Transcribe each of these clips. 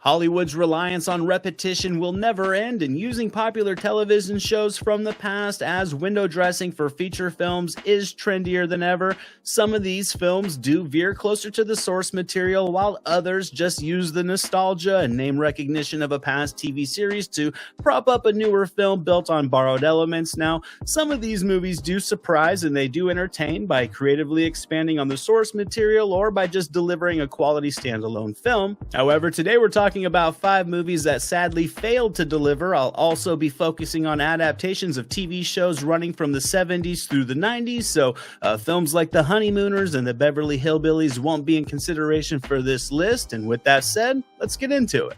Hollywood's reliance on repetition will never end, and using popular television shows from the past as window dressing for feature films is trendier than ever. Some of these films do veer closer to the source material, while others just use the nostalgia and name recognition of a past TV series to prop up a newer film built on borrowed elements. Now, some of these movies do surprise and they do entertain by creatively expanding on the source material or by just delivering a quality standalone film. However, today we're talking about 5 movies that sadly failed to deliver. I'll also be focusing on adaptations of TV shows running from the 70s through the 90s, so films like The Honeymooners and The Beverly Hillbillies won't be in consideration for this list. And with that said, let's get into it.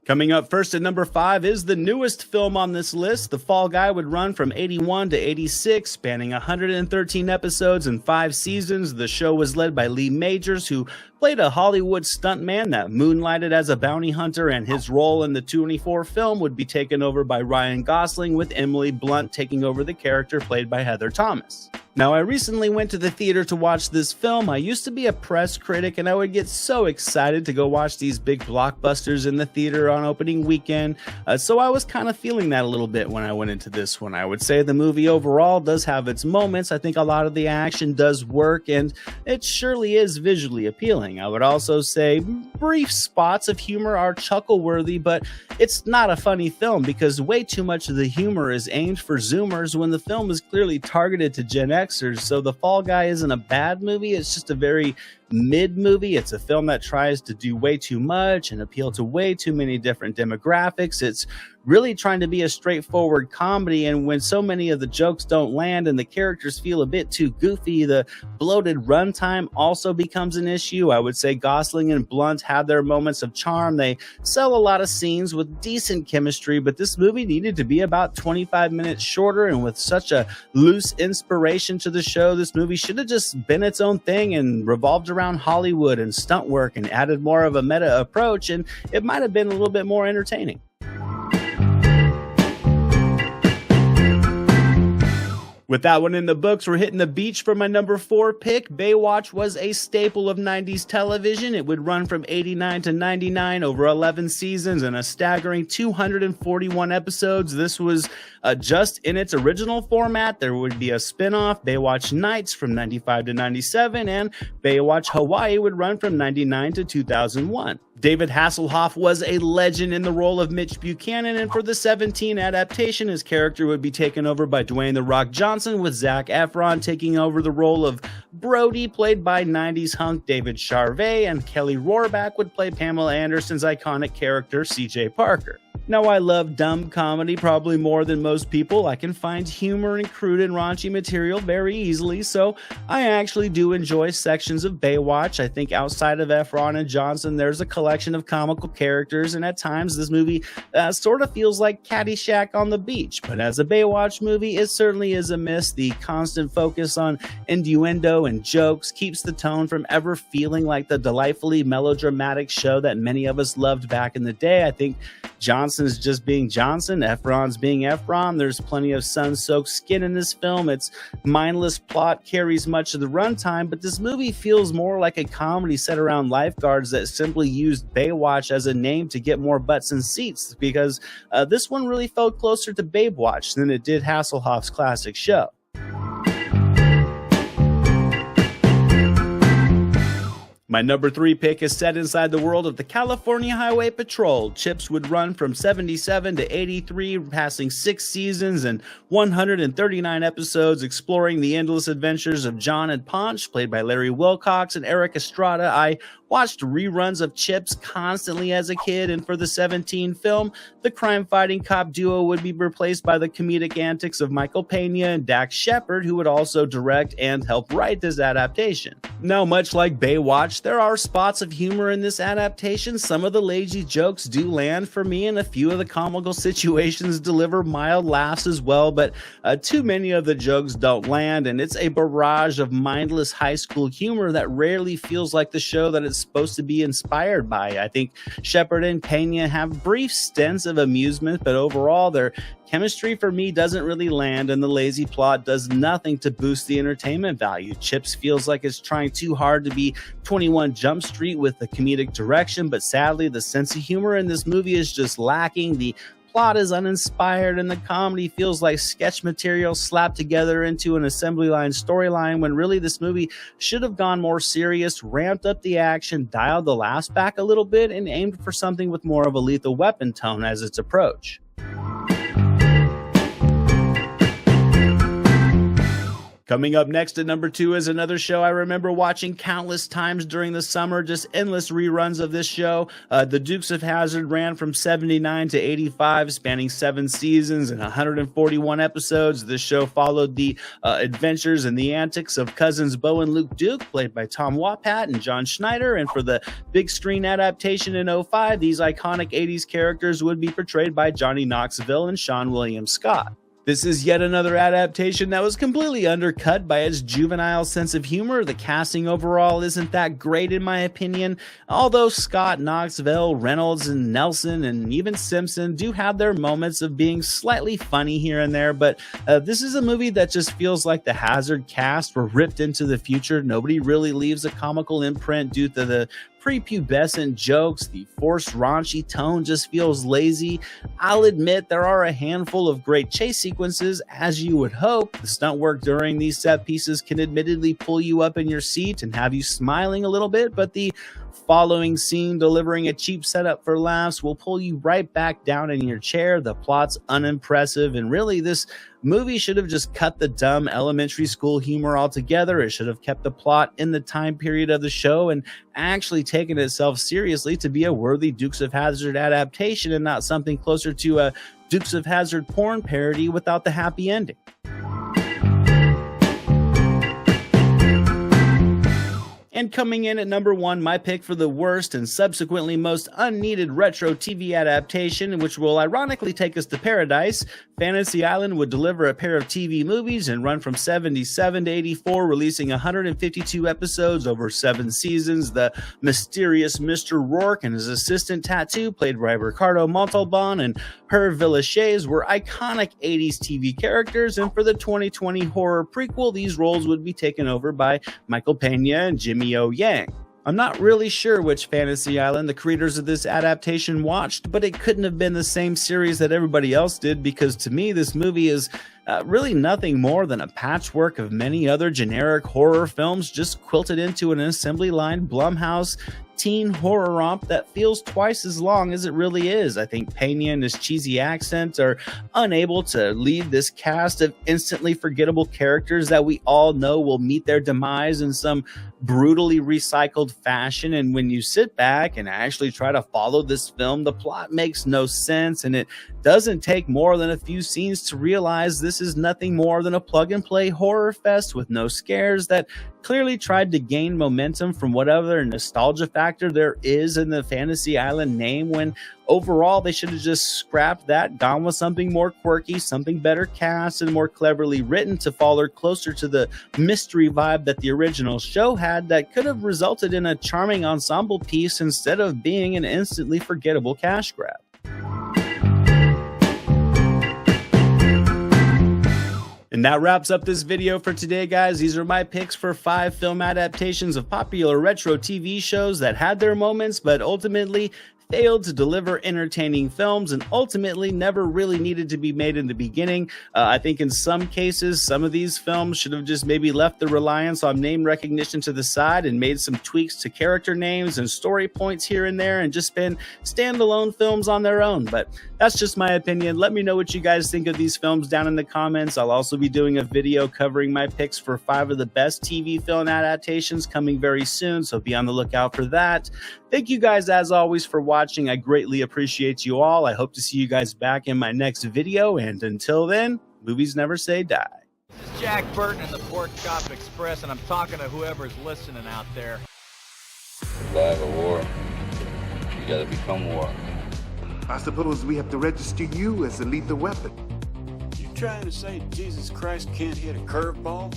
Coming up first at number 5 is the newest film on this list. The Fall Guy would run from 81 to 86, spanning 113 episodes and 5 seasons. The show was led by Lee Majors, who played a Hollywood stuntman that moonlighted as a bounty hunter, and his role in the 24 film would be taken over by Ryan Gosling, with Emily Blunt taking over the character played by Heather Thomas. Now, I recently went to the theater to watch this film. I used to be a press critic, and I would get so excited to go watch these big blockbusters in the theater on opening weekend. So I was kind of feeling that a little bit when I went into this one. I would say the movie overall does have its moments. I think a lot of the action does work, and it surely is visually appealing. I would also say brief spots of humor are chuckle-worthy, but it's not a funny film because way too much of the humor is aimed for Zoomers when the film is clearly targeted to Gen Xers. So The Fall Guy isn't a bad movie, it's just a very mid movie. It's a film that tries to do way too much and appeal to way too many different demographics. It's really trying to be a straightforward comedy, and when so many of the jokes don't land and the characters feel a bit too goofy, the bloated runtime also becomes an issue. I would say Gosling and Blunt have their moments of charm. They sell a lot of scenes with decent chemistry, but this movie needed to be about 25 minutes shorter, and with such a loose inspiration to the show, this movie should have just been its own thing and revolved around Hollywood and stunt work and added more of a meta approach, and it might have been a little bit more entertaining. With that one in the books, we're hitting the beach for my number 4 pick. Baywatch was a staple of 90s television. It would run from 89 to 99 over 11 seasons and a staggering 241 episodes. This was just in its original format. There would be a spin-off, Baywatch Nights, from 95 to 97, and Baywatch Hawaii would run from 99 to 2001. David Hasselhoff was a legend in the role of Mitch Buchanan, and for the 17 adaptation, his character would be taken over by Dwayne "The Rock" Johnson, with Zac Efron taking over the role of Brody, played by 90s hunk David Charvet, and Kelly Rohrbach would play Pamela Anderson's iconic character, CJ Parker. Now, I love dumb comedy probably more than most people. I can find humor in crude and raunchy material very easily, so I actually do enjoy sections of Baywatch. I think outside of Efron and Johnson, there's a collection of comical characters, and at times this movie sort of feels like Caddyshack on the beach. But as a Baywatch movie, it certainly is a miss. The constant focus on innuendo and jokes keeps the tone from ever feeling like the delightfully melodramatic show that many of us loved back in the day. I think Johnson's just being Johnson, Efron's being Efron. There's plenty of sun-soaked skin in this film. Its mindless plot carries much of the runtime, but this movie feels more like a comedy set around lifeguards that simply used Baywatch as a name to get more butts and seats, because this one really felt closer to Baywatch than it did Hasselhoff's classic show. My number 3 pick is set inside the world of the California Highway Patrol. Chips would run from 77 to 83, passing 6 seasons and 139 episodes, exploring the endless adventures of John and Ponch, played by Larry Wilcox and Eric Estrada. I watched reruns of Chips constantly as a kid, and for the 17 film, the crime-fighting cop duo would be replaced by the comedic antics of Michael Pena and Dax Shepard, who would also direct and help write this adaptation. Now, much like Baywatch, there are spots of humor in this adaptation. Some of the lazy jokes do land for me, and a few of the comical situations deliver mild laughs as well, but too many of the jokes don't land, and it's a barrage of mindless high school humor that rarely feels like the show that it's supposed to be inspired by. I think Shepard and Pena have brief stints of amusement, but overall they're chemistry for me doesn't really land, and the lazy plot does nothing to boost the entertainment value. Chips feels like it's trying too hard to be 21 Jump Street with the comedic direction, but sadly the sense of humor in this movie is just lacking. The plot is uninspired, and the comedy feels like sketch material slapped together into an assembly line storyline, when really this movie should have gone more serious, ramped up the action, dialed the laughs back a little bit, and aimed for something with more of a Lethal Weapon tone as its approach. Coming up next at number 2 is another show I remember watching countless times during the summer, just endless reruns of this show. The Dukes of Hazzard ran from 79 to 85, spanning 7 seasons and 141 episodes. This show followed the adventures and the antics of cousins Bo and Luke Duke, played by Tom Wopat and John Schneider. And for the big screen adaptation in 2005, these iconic 80s characters would be portrayed by Johnny Knoxville and Sean William Scott. This is yet another adaptation that was completely undercut by its juvenile sense of humor. The casting overall isn't that great in my opinion, although Scott, Knoxville, Reynolds, and Nelson, and even Simpson do have their moments of being slightly funny here and there, but this is a movie that just feels like the Hazzard cast were ripped into the future. Nobody really leaves a comical imprint due to the prepubescent jokes. The forced raunchy tone just feels lazy. I'll admit there are a handful of great chase sequences, as you would hope. The stunt work during these set pieces can admittedly pull you up in your seat and have you smiling a little bit, but the following scene, delivering a cheap setup for laughs, will pull you right back down in your chair. The plot's unimpressive, and really this movie should have just cut the dumb elementary school humor altogether. It should have kept the plot in the time period of the show and actually taken itself seriously to be a worthy Dukes of Hazzard adaptation, and not something closer to a Dukes of Hazzard porn parody without the happy ending. And coming in at number 1, my pick for the worst and subsequently most unneeded retro TV adaptation, which will ironically take us to paradise. Fantasy Island would deliver a pair of TV movies and run from 77 to 84, releasing 152 episodes over 7 seasons. The mysterious Mr. Rourke and his assistant Tattoo, played by Ricardo Montalban and Hervé Villechaize, were iconic 80s TV characters, and for the 2020 horror prequel, these roles would be taken over by Michael Pena and Jimmy O. Yang. I'm not really sure which Fantasy Island the creators of this adaptation watched, but it couldn't have been the same series that everybody else did, because to me this movie is really nothing more than a patchwork of many other generic horror films just quilted into an assembly line Blumhouse teen horror romp that feels twice as long as it really is. I think Pena and his cheesy accent are unable to lead this cast of instantly forgettable characters that we all know will meet their demise in some brutally recycled fashion. And when you sit back and actually try to follow this film, the plot makes no sense, and it doesn't take more than a few scenes to realize this is nothing more than a plug-and-play horror fest with no scares that clearly tried to gain momentum from whatever nostalgia factor there is in the Fantasy Island name, when overall they should have just scrapped that, gone with something more quirky, something better cast, and more cleverly written to follow closer to the mystery vibe that the original show had, that could have resulted in a charming ensemble piece instead of being an instantly forgettable cash grab. And that wraps up this video for today, guys. These are my picks for 5 film adaptations of popular retro TV shows that had their moments, but ultimately failed to deliver entertaining films, and ultimately never really needed to be made in the beginning. I think in some cases, some of these films should have just maybe left the reliance on name recognition to the side and made some tweaks to character names and story points here and there, and just been standalone films on their own. But that's just my opinion. Let me know what you guys think of these films down in the comments. I'll also be doing a video covering my picks for 5 of the best TV film adaptations coming very soon, so be on the lookout for that. Thank you guys, as always, for watching. I greatly appreciate you all. I hope to see you guys back in my next video, and until then, movies never say die. This is Jack Burton in the Pork Chop Express, and I'm talking to whoever's listening out there. Survive a war, you gotta become war. I suppose we have to register you as a lethal weapon. You trying to say Jesus Christ can't hit a curveball?